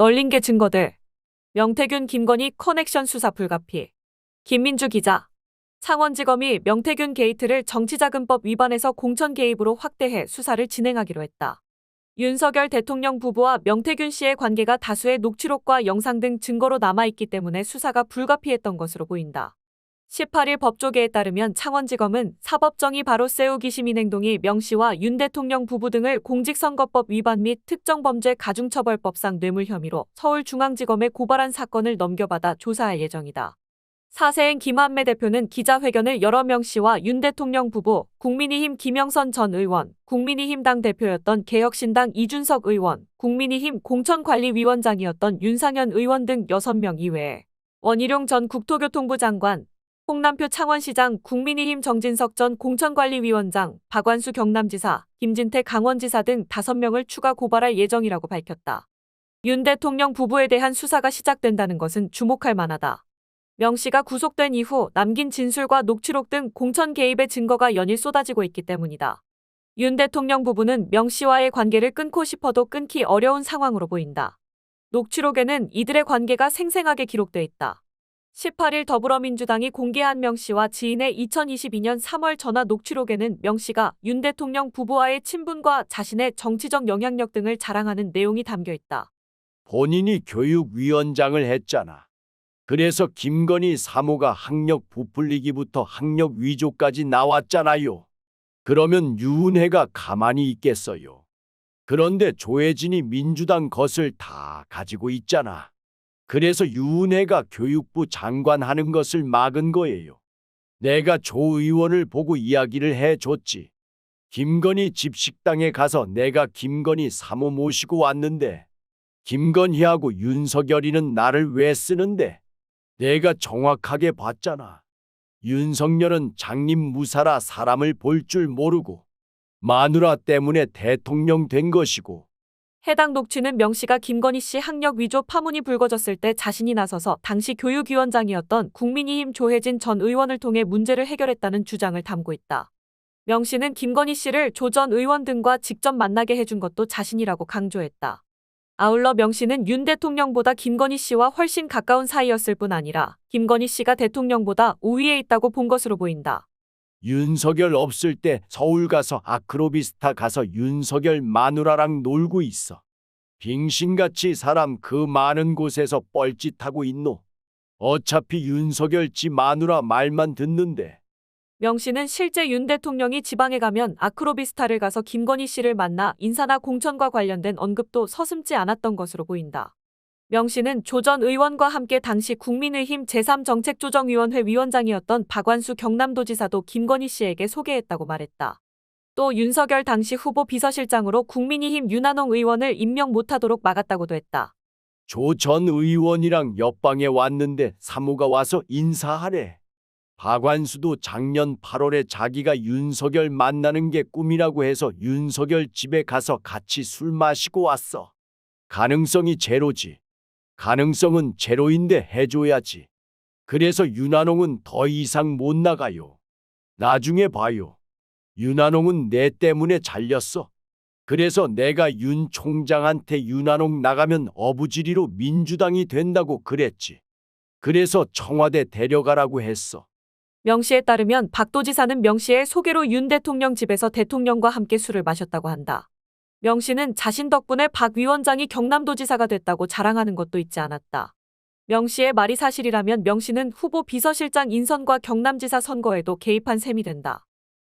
널린 게 증거들. 명태균 김건희 커넥션 수사 불가피. 김민주 기자. 창원지검이 명태균 게이트를 정치자금법 위반해서 공천 개입으로 확대해 수사를 진행하기로 했다. 윤석열 대통령 부부와 명태균 씨의 관계가 다수의 녹취록과 영상 등 증거로 남아있기 때문에 수사가 불가피했던 것으로 보인다. 18일 법조계에 따르면 창원지검은 사법정의 바로 세우기 시민행동이 명 씨와 윤 대통령 부부 등을 공직선거법 위반 및 특정범죄 가중처벌법상 뇌물 혐의로 서울중앙지검에 고발한 사건을 넘겨받아 조사할 예정이다. 사세행 김한매 대표는 기자회견을 열어 명 씨와 윤 대통령 부부, 국민의힘 김영선 전 의원, 국민의힘 당대표였던 개혁신당 이준석 의원, 국민의힘 공천관리위원장이었던 윤상현 의원 등 6명 이외에 원희룡 전 국토교통부 장관, 홍남표 창원시장, 국민의힘 정진석 전 공천관리위원장, 박완수 경남지사, 김진태 강원지사 등 5명을 추가 고발할 예정이라고 밝혔다. 윤 대통령 부부에 대한 수사가 시작된다는 것은 주목할 만하다. 명 씨가 구속된 이후 남긴 진술과 녹취록 등 공천 개입의 증거가 연일 쏟아지고 있기 때문이다. 윤 대통령 부부는 명 씨와의 관계를 끊고 싶어도 끊기 어려운 상황으로 보인다. 녹취록에는 이들의 관계가 생생하게 기록돼 있다. 18일 더불어민주당이 공개한 명 씨와 지인의 2022년 3월 전화 녹취록에는 명 씨가 윤 대통령 부부와의 친분과 자신의 정치적 영향력 등을 자랑하는 내용이 담겨 있다. 본인이 교육위원장을 했잖아. 그래서 김건희 사모가 학력 부풀리기부터 학력 위조까지 나왔잖아요. 그러면 유은혜가 가만히 있겠어요. 그런데 조혜진이 민주당 것을 다 가지고 있잖아. 그래서 유은혜가 교육부 장관 하는 것을 막은 거예요. 내가 조 의원을 보고 이야기를 해줬지. 김건희 집 식당에 가서 내가 김건희 사모 모시고 왔는데 김건희하고 윤석열이는 나를 왜 쓰는데? 내가 정확하게 봤잖아. 윤석열은 장님무사라 사람을 볼 줄 모르고 마누라 때문에 대통령 된 것이고. 해당 녹취는 명 씨가 김건희 씨 학력 위조 파문이 불거졌을 때 자신이 나서서 당시 교육위원장이었던 국민의힘 조혜진 전 의원을 통해 문제를 해결했다는 주장을 담고 있다. 명 씨는 김건희 씨를 조 전 의원 등과 직접 만나게 해준 것도 자신이라고 강조했다. 아울러 명 씨는 윤 대통령보다 김건희 씨와 훨씬 가까운 사이였을 뿐 아니라 김건희 씨가 대통령보다 우위에 있다고 본 것으로 보인다. 윤석열 없을 때 서울 가서 아크로비스타 가서 윤석열 마누라랑 놀고 있어. 빙신같이 사람 그 많은 곳에서 뻘짓하고 있노. 어차피 윤석열 지 마누라 말만 듣는데. 명 씨는 실제 윤 대통령이 지방에 가면 아크로비스타를 가서 김건희 씨를 만나 인사나 공천과 관련된 언급도 서슴지 않았던 것으로 보인다. 명 씨는 조 전 의원과 함께 당시 국민의힘 제3정책조정위원회 위원장이었던 박완수 경남도지사도 김건희 씨에게 소개했다고 말했다. 또 윤석열 당시 후보 비서실장으로 국민의힘 윤한홍 의원을 임명 못하도록 막았다고도 했다. 조 전 의원이랑 옆방에 왔는데 사모가 와서 인사하래. 박완수도 작년 8월에 자기가 윤석열 만나는 게 꿈이라고 해서 윤석열 집에 가서 같이 술 마시고 왔어. 가능성이 제로지. 가능성은 제로인데 해줘야지. 그래서 윤한홍은 더 이상 못 나가요. 나중에 봐요. 윤한홍은 내 때문에 잘렸어. 그래서 내가 윤 총장한테 윤한홍 나가면 어부지리로 민주당이 된다고 그랬지. 그래서 청와대 데려가라고 했어. 명 씨에 따르면 박 도지사는 명 씨의 소개로 윤 대통령 집에서 대통령과 함께 술을 마셨다고 한다. 명 씨는 자신 덕분에 박 위원장이 경남도지사가 됐다고 자랑하는 것도 잊지 않았다. 명 씨의 말이 사실이라면 명 씨는 후보 비서실장 인선과 경남지사 선거에도 개입한 셈이 된다.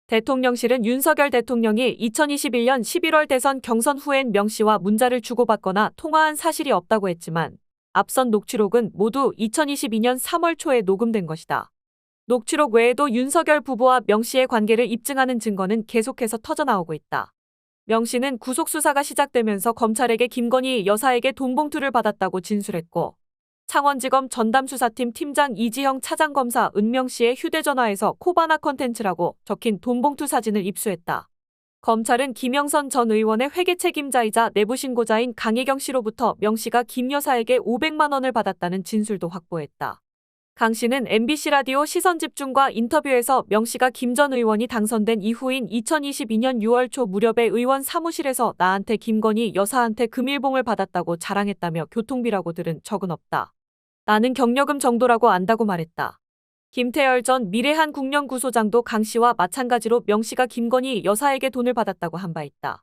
대통령실은 윤석열 대통령이 2021년 11월 대선 경선 후엔 명 씨와 문자를 주고받거나 통화한 사실이 없다고 했지만 앞선 녹취록은 모두 2022년 3월 초에 녹음된 것이다. 녹취록 외에도 윤석열 부부와 명 씨의 관계를 입증하는 증거는 계속해서 터져나오고 있다. 명 씨는 구속수사가 시작되면서 검찰에게 김건희 여사에게 돈봉투를 받았다고 진술했고 창원지검 전담수사팀 팀장 이지형 차장검사 은명 씨의 휴대전화에서 코바나 컨텐츠라고 적힌 돈봉투 사진을 입수했다. 검찰은 김영선 전 의원의 회계 책임자이자 내부신고자인 강혜경 씨로부터 명 씨가 김 여사에게 500만 원을 받았다는 진술도 확보했다. 강 씨는 MBC 라디오 시선집중과 인터뷰에서 명 씨가 김 전 의원이 당선된 이후인 2022년 6월 초 무렵에 의원 사무실에서 나한테 김건희 여사한테 금일봉을 받았다고 자랑했다며 교통비라고 들은 적은 없다. 나는 경력금 정도라고 안다고 말했다. 김태열 전 미래한국연구소장도 강 씨와 마찬가지로 명 씨가 김건희 여사에게 돈을 받았다고 한 바 있다.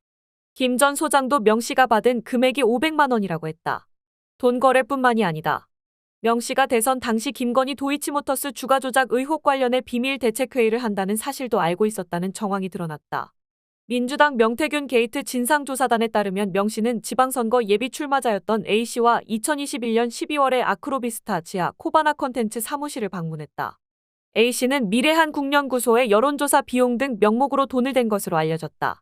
김 전 소장도 명 씨가 받은 금액이 500만 원이라고 했다. 돈 거래뿐만이 아니다. 명 씨가 대선 당시 김건희 도이치모터스 주가 조작 의혹 관련해 비밀 대책회의를 한다는 사실도 알고 있었다는 정황이 드러났다. 민주당 명태균 게이트 진상조사단에 따르면 명 씨는 지방선거 예비 출마자였던 A씨와 2021년 12월에 아크로비스타 지하 코바나 컨텐츠 사무실을 방문했다. A씨는 미래한국연구소의 여론조사 비용 등 명목으로 돈을 댄 것으로 알려졌다.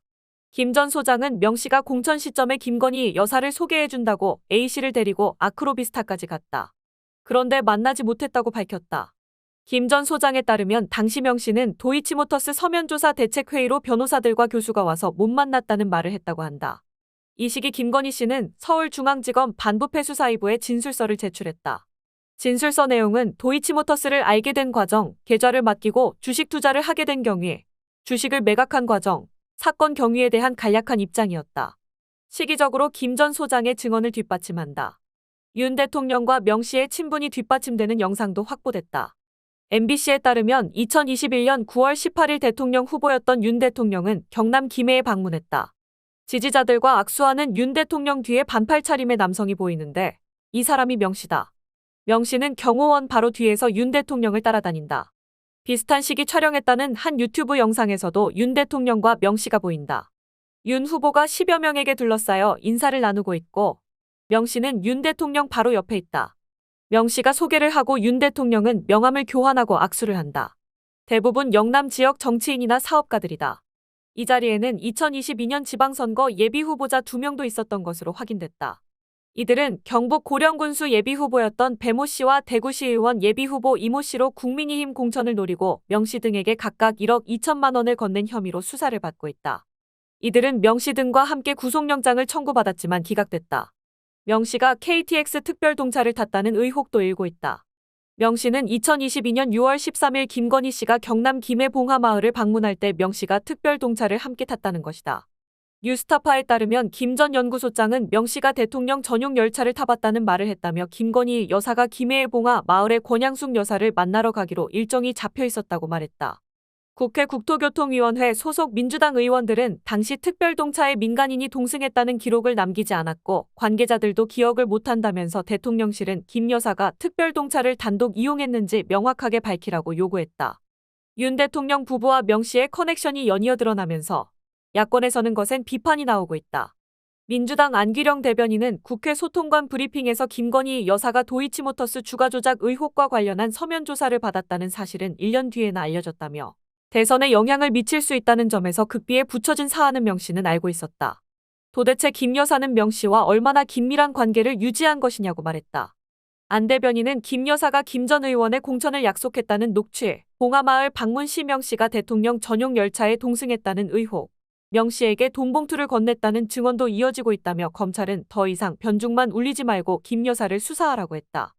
김 전 소장은 명 씨가 공천 시점에 김건희 여사를 소개해준다고 A씨를 데리고 아크로비스타까지 갔다. 그런데 만나지 못했다고 밝혔다. 김 전 소장에 따르면 당시 명 씨는 도이치모터스 서면조사 대책회의로 변호사들과 교수가 와서 못 만났다는 말을 했다고 한다. 이 시기 김건희 씨는 서울중앙지검 반부패수사이부에 진술서를 제출했다. 진술서 내용은 도이치모터스를 알게 된 과정, 계좌를 맡기고 주식 투자를 하게 된 경위에 주식을 매각한 과정, 사건 경위에 대한 간략한 입장이었다. 시기적으로 김 전 소장의 증언을 뒷받침한다. 윤 대통령과 명 씨의 친분이 뒷받침되는 영상도 확보됐다. MBC에 따르면 2021년 9월 18일 대통령 후보였던 윤 대통령은 경남 김해에 방문했다. 지지자들과 악수하는 윤 대통령 뒤에 반팔 차림의 남성이 보이는데 이 사람이 명 씨다. 명 씨는 경호원 바로 뒤에서 윤 대통령을 따라다닌다. 비슷한 시기 촬영했다는 한 유튜브 영상에서도 윤 대통령과 명 씨가 보인다. 윤 후보가 10여 명에게 둘러싸여 인사를 나누고 있고 명 씨는 윤 대통령 바로 옆에 있다. 명 씨가 소개를 하고 윤 대통령은 명함을 교환하고 악수를 한다. 대부분 영남 지역 정치인이나 사업가들이다. 이 자리에는 2022년 지방선거 예비후보자 2명도 있었던 것으로 확인됐다. 이들은 경북 고령군수 예비후보였던 배모 씨와 대구시 의원 예비후보 이모 씨로 국민의힘 공천을 노리고 명 씨 등에게 각각 1억 2천만 원을 건넨 혐의로 수사를 받고 있다. 이들은 명 씨 등과 함께 구속영장을 청구받았지만 기각됐다. 명 씨가 KTX 특별동차를 탔다는 의혹도 일고 있다. 명 씨는 2022년 6월 13일 김건희 씨가 경남 김해 봉하마을을 방문할 때 명 씨가 특별동차를 함께 탔다는 것이다. 뉴스타파에 따르면 김 전 연구소장은 명 씨가 대통령 전용 열차를 타봤다는 말을 했다며 김건희 여사가 김해의 봉하 마을의 권양숙 여사를 만나러 가기로 일정이 잡혀 있었다고 말했다. 국회 국토교통위원회 소속 민주당 의원들은 당시 특별동차에 민간인이 동승했다는 기록을 남기지 않았고 관계자들도 기억을 못한다면서 대통령실은 김 여사가 특별동차를 단독 이용했는지 명확하게 밝히라고 요구했다. 윤 대통령 부부와 명 씨의 커넥션이 연이어 드러나면서 야권에서는 거센 비판이 나오고 있다. 민주당 안기령 대변인은 국회 소통관 브리핑에서 김건희 여사가 도이치모터스 주가 조작 의혹과 관련한 서면 조사를 받았다는 사실은 1년 뒤에나 알려졌다며 대선에 영향을 미칠 수 있다는 점에서 극비에 붙여진 사안은 명 씨는 알고 있었다. 도대체 김 여사는 명 씨와 얼마나 긴밀한 관계를 유지한 것이냐고 말했다. 안 대변인은 김 여사가 김 전 의원의 공천을 약속했다는 녹취, 봉하마을 방문 시 명 씨가 대통령 전용 열차에 동승했다는 의혹, 명 씨에게 돈봉투를 건넸다는 증언도 이어지고 있다며 검찰은 더 이상 변죽만 울리지 말고 김 여사를 수사하라고 했다.